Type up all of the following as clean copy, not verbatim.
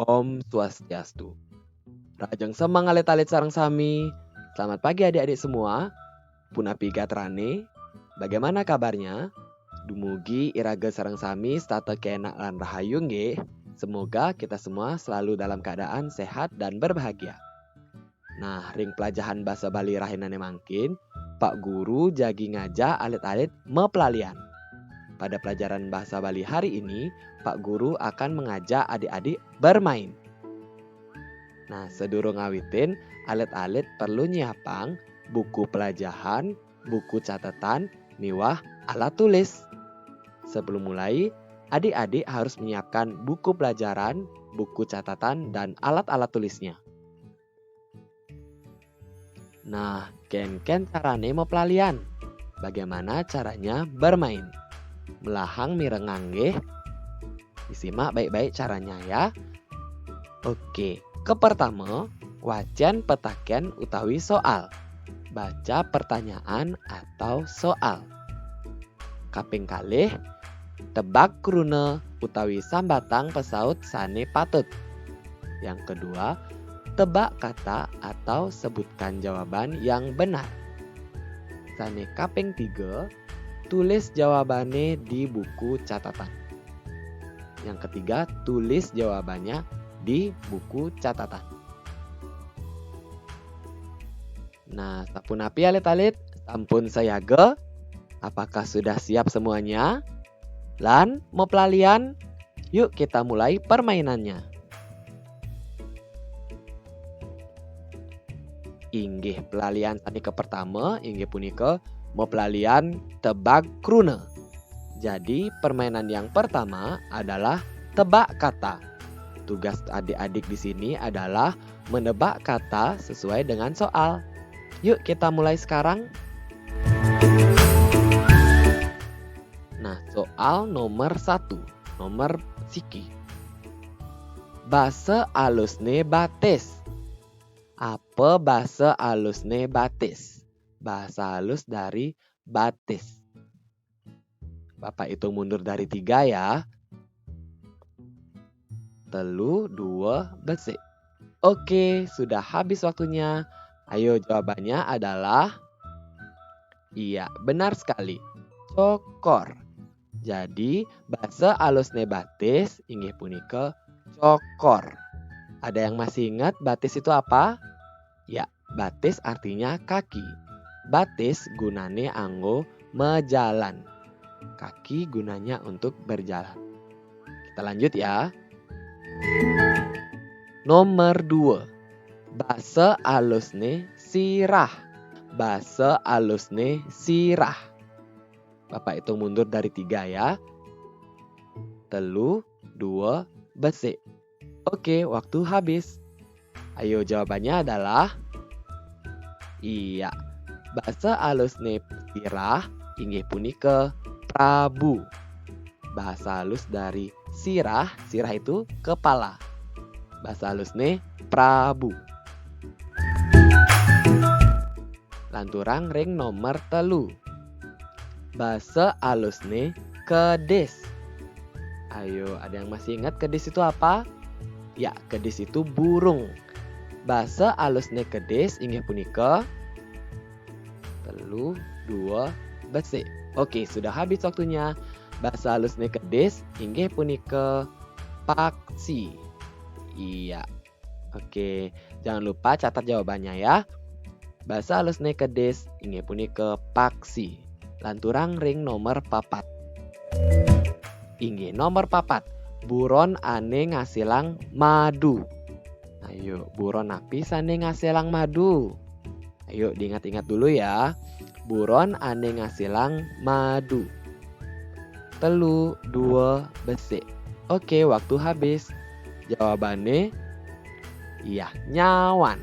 Om Swastiastu. Rajang semang alit-alit sarang sami. Selamat pagi adik-adik semua. Punapi gatrane. Bagaimana kabarnya? Dumugi iraga sarang sami stata kenak lan rahayu nggih. Semoga kita semua selalu dalam keadaan sehat dan berbahagia. Nah, ring pelajaran bahasa Bali rahinane mangkin, Pak Guru jagi ngajak alit-alit mepelalian. Pada pelajaran bahasa Bali hari ini, Pak Guru akan mengajak adik-adik bermain. Nah, sedurung ngawitin, alit-alit perlu nyiapang buku pelajaran, buku catatan, miwah alat tulis. Sebelum mulai, adik-adik harus menyiapkan buku pelajaran, buku catatan, dan alat-alat tulisnya. Nah, ken carane mepelalian. Bagaimana caranya bermain? Melahang mirengang nggih. Disimak baik-baik caranya ya. Oke, kepertama, wajan petaken utawi soal. Baca pertanyaan atau soal. Kaping kalih, tebak krune utawi sambatang pesaut sane patut. Yang kedua, tebak kata atau sebutkan jawaban yang benar. Sane kaping 3, tulis jawabannya di buku catatan. Yang ketiga, tulis jawabannya di buku catatan. Nah, sapunapi alit-alit, sampun sayaga. Apakah sudah siap semuanya? Lan, mau pelalian? Yuk kita mulai permainannya. Inggih pelalian tadi ke pertama, inggih punika mau pelalian tebak krune. Jadi permainan yang pertama adalah tebak kata. Tugas adik-adik di sini adalah menebak kata sesuai dengan soal. Yuk kita mulai sekarang. Nah, soal nomor 1, nomor siki. Basa alusne batis. Apa bahasa halusne batis? Bahasa halus dari batis. Bapak hitung mundur dari 3 ya. 3, 2, besik. Oke, sudah habis waktunya. Ayo jawabannya adalah iya, benar sekali. Cokor. Jadi bahasa halusne batis inggih punika cokor. Ada yang masih ingat batis itu apa? Ya, batis artinya kaki. Batis gunane anggo mejalan. Kaki gunanya untuk berjalan. Kita lanjut ya. Nomor 2. Basa alusne sirah. Basa alusne sirah. Bapak hitung mundur dari 3 ya. 3, 2, besik. Oke, waktu habis. Ayo jawabannya adalah iya. Bahasa halusne sirah inggih punika Prabu. Bahasa halus dari sirah itu kepala. Bahasa halusne Prabu. Lanturang ring nomor 3. Bahasa halusne kedis. Ayo, ada yang masih ingat kedis itu apa? Ya, kedis itu burung. Bahasa halusne kedis inggih punika 3, 2, besik. Oke, sudah habis waktunya. Bahasa halusne kedis inggih punika paksi. Iya. Oke, jangan lupa catat jawabannya ya. Bahasa halusne kedis inggih punika paksi. Lanturang ring nomor 4. Inggih nomor 4. Buron ane ngasilang madu. Ayo, buron api sane ngasilang madu. Ayo diingat-ingat dulu ya. Buron ane ngasilang madu. 3, 2, besik. Oke, waktu habis. Jawabannya iya, nyawan.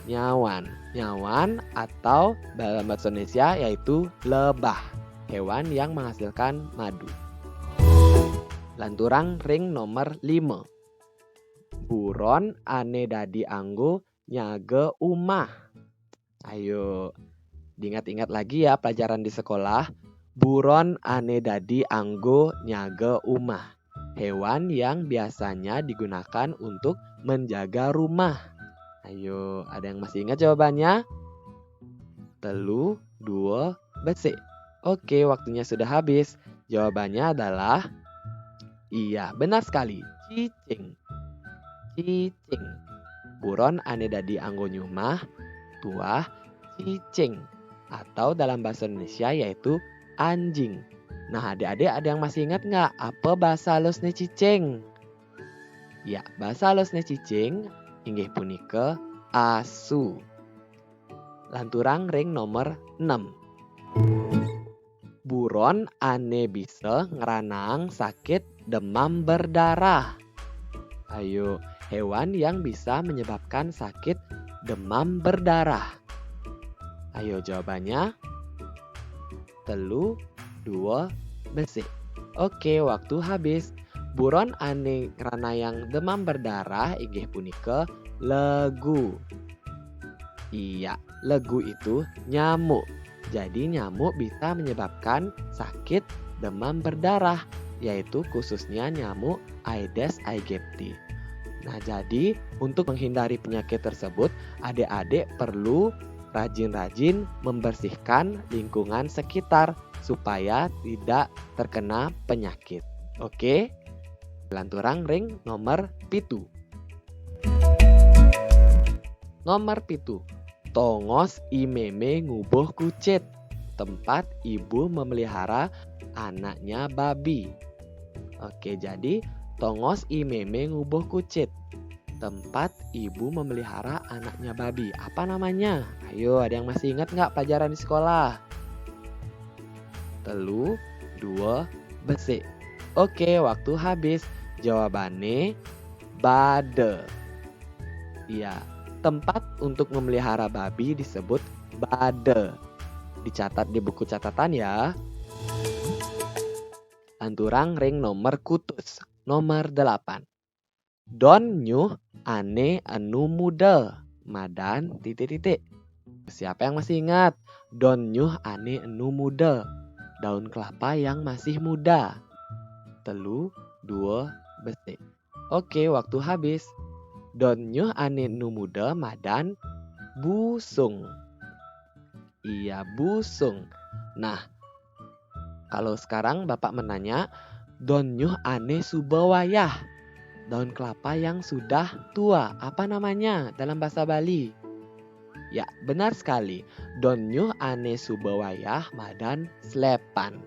Nyawan atau dalam bahasa Indonesia yaitu lebah. Hewan yang menghasilkan madu. Lanturang ring nomor 5. Buron ane dadi anggo nyaga umah. Ayo, diingat-ingat lagi ya pelajaran di sekolah. Buron ane dadi anggo nyaga umah. hewan yang biasanya digunakan untuk menjaga rumah. Ayo, ada yang masih ingat jawabannya? Telu, dua, besik. Oke, waktunya sudah habis. Jawabannya adalah iya, benar sekali. Cicing. Cicing. Buron ane dadi anggo nyumah, tuah cicing. Atau dalam bahasa Indonesia yaitu anjing. Nah, adik-adik ada yang masih ingat nggak apa bahasa halusnya cicing? Ya, bahasa halusnya cicing inggih punika asu. Lanturang ring nomor 6. Buron ane bisa ngeranang sakit demam berdarah. Ayo, hewan yang bisa menyebabkan sakit demam berdarah. Ayo jawabannya. Telu, dua, besik. Oke, waktu habis. Buron ane ngeranayang demam berdarah inggih punika legu. Iya, legu itu nyamuk. Jadi nyamuk bisa menyebabkan sakit demam berdarah, yaitu khususnya nyamuk Aedes aegypti. Nah, jadi untuk menghindari penyakit tersebut, adik-adik perlu rajin-rajin membersihkan lingkungan sekitar supaya tidak terkena penyakit. Oke? Lanturang ring nomor pitu. Nomor pitu. Tongos imeme ngubuh kucit. Tempat ibu memelihara anaknya babi. Oke, jadi tongos imeme ngubuh kucit. Tempat ibu memelihara anaknya babi. Apa namanya? Ayo, ada yang masih ingat nggak pelajaran di sekolah? Telu, dua, besik. Oke, waktu habis. Jawabannya bade. Iya, tempat untuk memelihara babi disebut bade. Dicatat di buku catatan ya. Anturang ring nomor kutus. Nomor 8. Don nyuh ane anu muda. Madan titik-titik. Siapa yang masih ingat? Don nyuh ane anu muda. Daun kelapa yang masih muda. Telu, dua, besik. Oke, waktu habis. Don nyuh ane anu muda madan busung. Iya, busung. Nah, kalau sekarang Bapak menanya, don nyuh ane subawayah. Daun kelapa yang sudah tua. Apa namanya dalam bahasa Bali? Ya, benar sekali. Don nyuh ane subawayah madan slepan.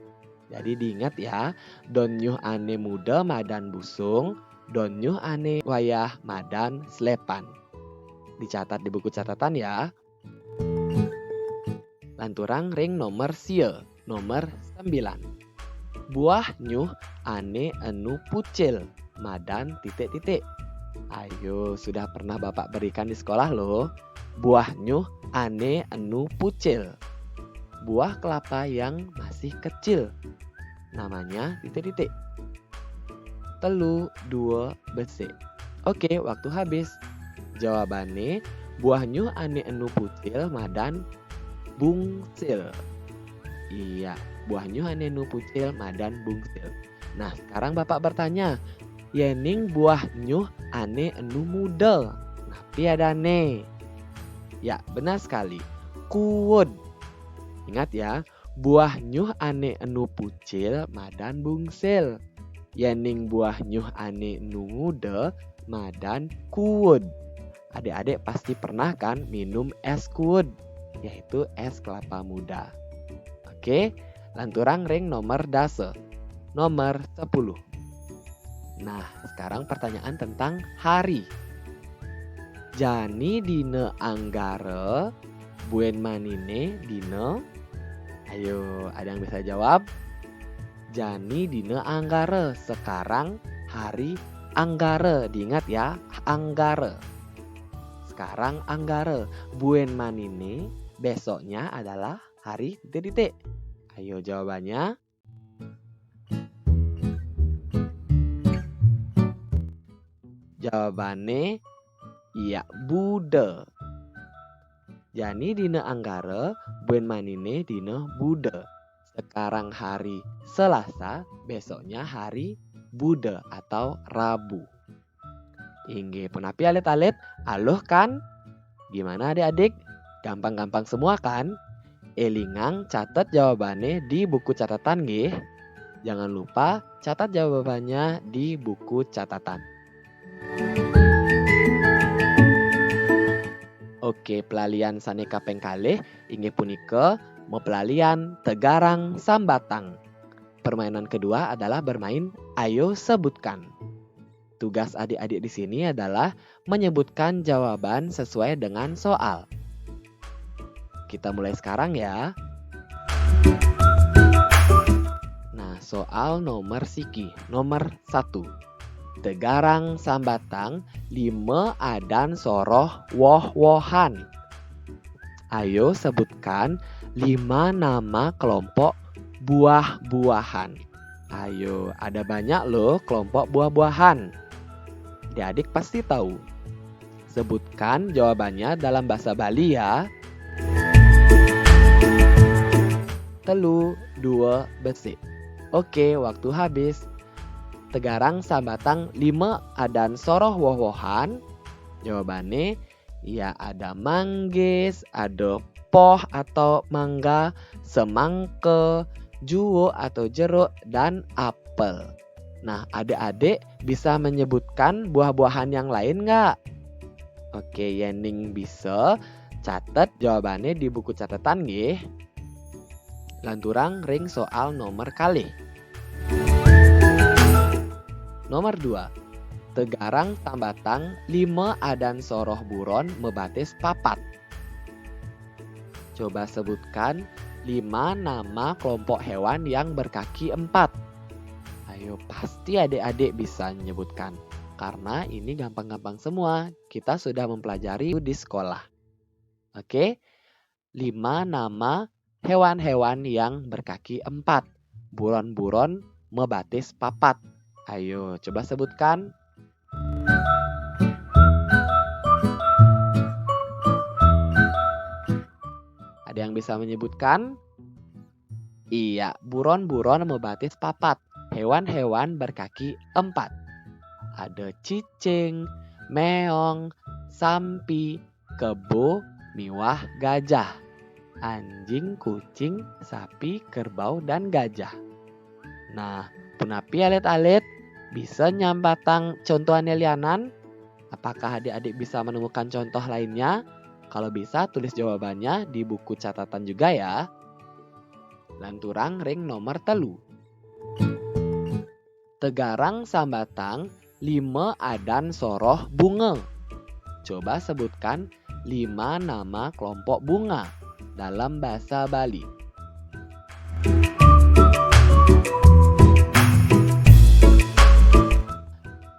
Jadi diingat ya, don nyuh ane muda madan busung, don nyuh ane wayah madan slepan. Dicatat di buku catatan ya. Lanturang ring nomor sia, nomor 9. Buah nyuh ane anu pucil, madan titik-titik. Ayo, sudah pernah Bapak berikan di sekolah loh. Buah nyuh ane anu pucil. Buah kelapa yang masih kecil. Namanya titik-titik. Telu, dua, besik. Oke, waktu habis. Jawabannya buah nyuh ane anu pucil madan bungsil. Iya, buah nyuh ane anu pucil madan bungsil. Nah, sekarang Bapak bertanya, yening buah nyuh ane anu muda. Nah, piadane. Ya, benar sekali. Kuwud. Ingat ya, buah nyuh ane anu pucil madan bungsil. Yening buah nyuh ane anu muda madan kuwud. Adik-adik pasti pernah kan minum es kuwud, yaitu es kelapa muda. Oke, lanturang ring nomor dase. Nomor 10. Nah, sekarang pertanyaan tentang hari. Jani dina anggara, buen manine dina. Ayo, ada yang bisa jawab? Jani dina anggara. Sekarang hari anggara. Diingat ya, anggara. Sekarang anggara. Buen manine besoknya adalah hari titik-titik. Ayo jawabannya. Jawabannya iya, Buddha. Jani dina anggara, buen manine dina Buddha. Sekarang hari Selasa, besoknya hari Bude atau Rabu. Inggih punapi alit-alit, aluh kan? Gimana adik-adik? Gampang-gampang semua kan? Elingang catat jawabannya di buku catatan nggih. Jangan lupa catat jawabannya di buku catatan. Oke, pelalian saneka pengkalih inggih punika mempelalian tegarang sambatang. Permainan kedua adalah bermain ayo sebutkan. Tugas adik-adik di sini adalah menyebutkan jawaban sesuai dengan soal. Kita mulai sekarang ya. Nah, soal nomor siki, nomor 1. Tegarang sambatang 5 adan soroh woh-wohan. Ayo sebutkan 5 nama kelompok buah-buahan. Ayo, ada banyak loh kelompok buah-buahan. Adik-adik pasti tahu. Sebutkan jawabannya dalam bahasa Bali ya. Telu, 2, besi. Oke, waktu habis. Tegarang sambatang 5 adan soroh woh-wohan. Jawabannya ya ada manggis, ada poh atau mangga, semangka, juwo atau jeruk, dan apel. Nah, adik-adik bisa menyebutkan buah-buahan yang lain nggak? Oke, Yening bisa. Catat jawabannya di buku catatan nggih. Lanturang ring soal nomor kalih. Nomor 2. Tegarang sambatang 5 adan soroh buron mebatis papat. Coba sebutkan 5 nama kelompok hewan yang berkaki 4. Ayo, pasti adik-adik bisa menyebutkan. Karena ini gampang-gampang semua. Kita sudah mempelajari di sekolah. Oke, 5 nama hewan-hewan yang berkaki 4. Buron-buron mebatis papat. Ayo, coba sebutkan. Ada yang bisa menyebutkan? Iya, buron-buron mebatis papat. Hewan-hewan berkaki 4. Ada cicing, meong, sampi, kebo, miwah, gajah. Anjing, kucing, sapi, kerbau, dan gajah. Nah, punapi alit-alit bisa nyambatang contohan lianan? Apakah adik-adik bisa menemukan contoh lainnya? Kalau bisa tulis jawabannya di buku catatan juga ya. Lanturang ring nomor 3. Tegarang sambatang 5 adan soroh bunga. Coba sebutkan 5 nama kelompok bunga dalam bahasa Bali.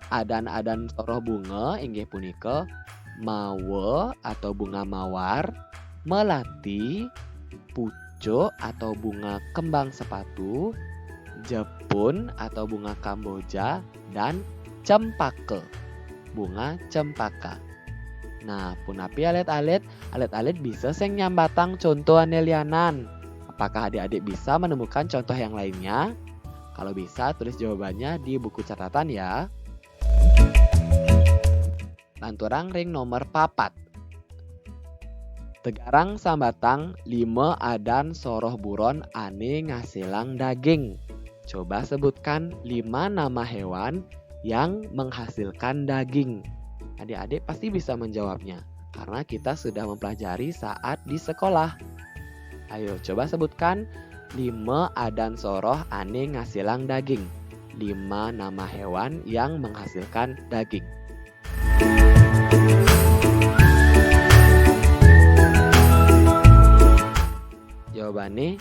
Adan-adan soroh bunga inggih punika mawa atau bunga mawar, melati, pucuk atau bunga kembang sepatu, jepun atau bunga kamboja, dan cempaka, bunga cempaka. Nah, punapi alit-alit bisa sing nyambatang contoh anelianan. Apakah adik-adik bisa menemukan contoh yang lainnya? Kalau bisa, tulis jawabannya di buku catatan ya. Lanturang ring nomor 4. Tegarang sambatang 5 adan soroh buron ane ngasilang daging. Coba sebutkan 5 nama hewan yang menghasilkan daging. Adik-adik pasti bisa menjawabnya karena kita sudah mempelajari saat di sekolah. Ayo coba sebutkan 5 adan soroh ane ngasilang daging. 5 nama hewan yang menghasilkan daging. Jawabannya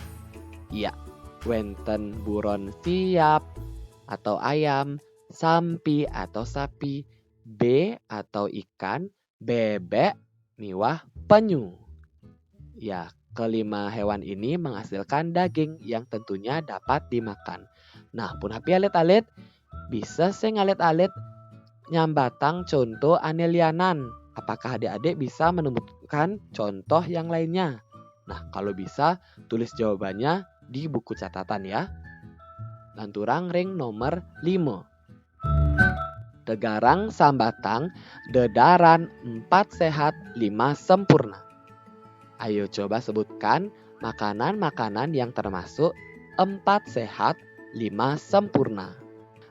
iya, wenten buron siap atau ayam, sampi atau sapi, B atau ikan, bebek, miwah, penyu. Ya, kelima hewan ini menghasilkan daging yang tentunya dapat dimakan. Nah, punapi alit-alit bisa sing alit-alit nyambatang contoh anelianan. Apakah adik-adik bisa menemukan contoh yang lainnya? Nah, kalau bisa tulis jawabannya di buku catatan ya. Lanturang ring nomor 5. Tegarang sambatang, dedaran 4 sehat 5 sempurna. Ayo coba sebutkan makanan-makanan yang termasuk 4 sehat 5 sempurna.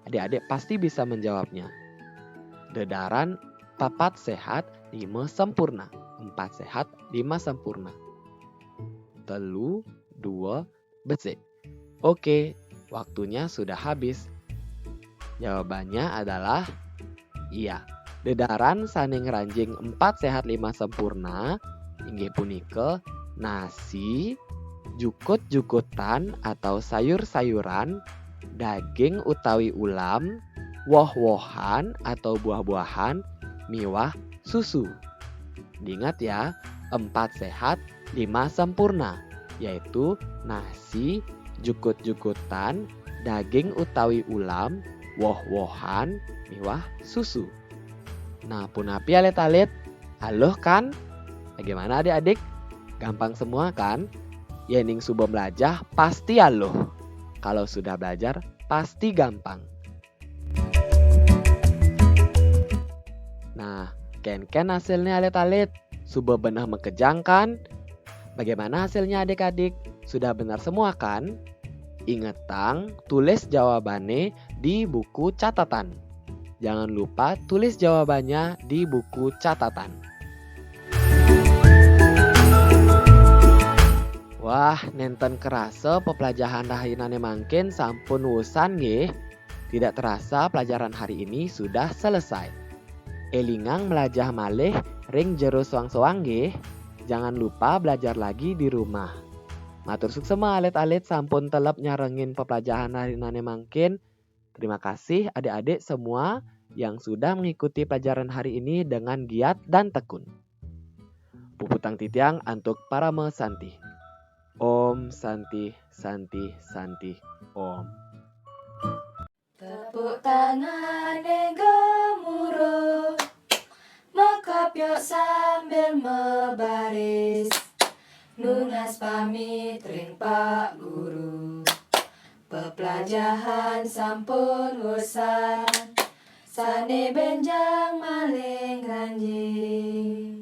Adik-adik pasti bisa menjawabnya. Dedaran 4 sehat 5 sempurna. 4 sehat 5 sempurna. Telu 2 becek. Oke, waktunya sudah habis. Jawabannya adalah iya. Dedaran saning ranjing 4 sehat 5 sempurna inggih punika nasi, jukut-jukutan atau sayur-sayuran, daging utawi ulam, woh-wohan atau buah-buahan, miwah susu. Diingat ya, 4 sehat 5 sempurna, yaitu nasi, jukut-jukutan, daging utawi ulam, woh-wohan, miwah susu. Nah, punapi alit-alit, halo kan? Bagaimana adik-adik? Gampang semua kan? Yening sudah belajar pasti halo. Kalau sudah belajar pasti gampang. Nah, ken hasilnya alit-alit. Sudah benar mekejang kan? Bagaimana hasilnya adik-adik? Sudah benar semua kan? Ingat tang, tulis jawabannya di buku catatan. Jangan lupa tulis jawabannya di buku catatan. Wah, nenten kerasa pepelajaran dahinane mangkin sampun wusan nggih. Tidak terasa pelajaran hari ini sudah selesai. Elingang melajah malih ring jero soang-soang nggih. Jangan lupa belajar lagi di rumah. Matur suksema alit-alit sampun telep nyarengin pepelajaran dahinane mangkin. Terima kasih adik-adik semua yang sudah mengikuti pelajaran hari ini dengan giat dan tekun. Puputang titiang untuk para mesanti. Om Santi Santi Santi Om. Tepuk tangan gemuruh, mekapyok sambil mebaris, nunas pamit ring Pak Guru. Pepelajaran sampun wusan, sane benjang maling ranjing.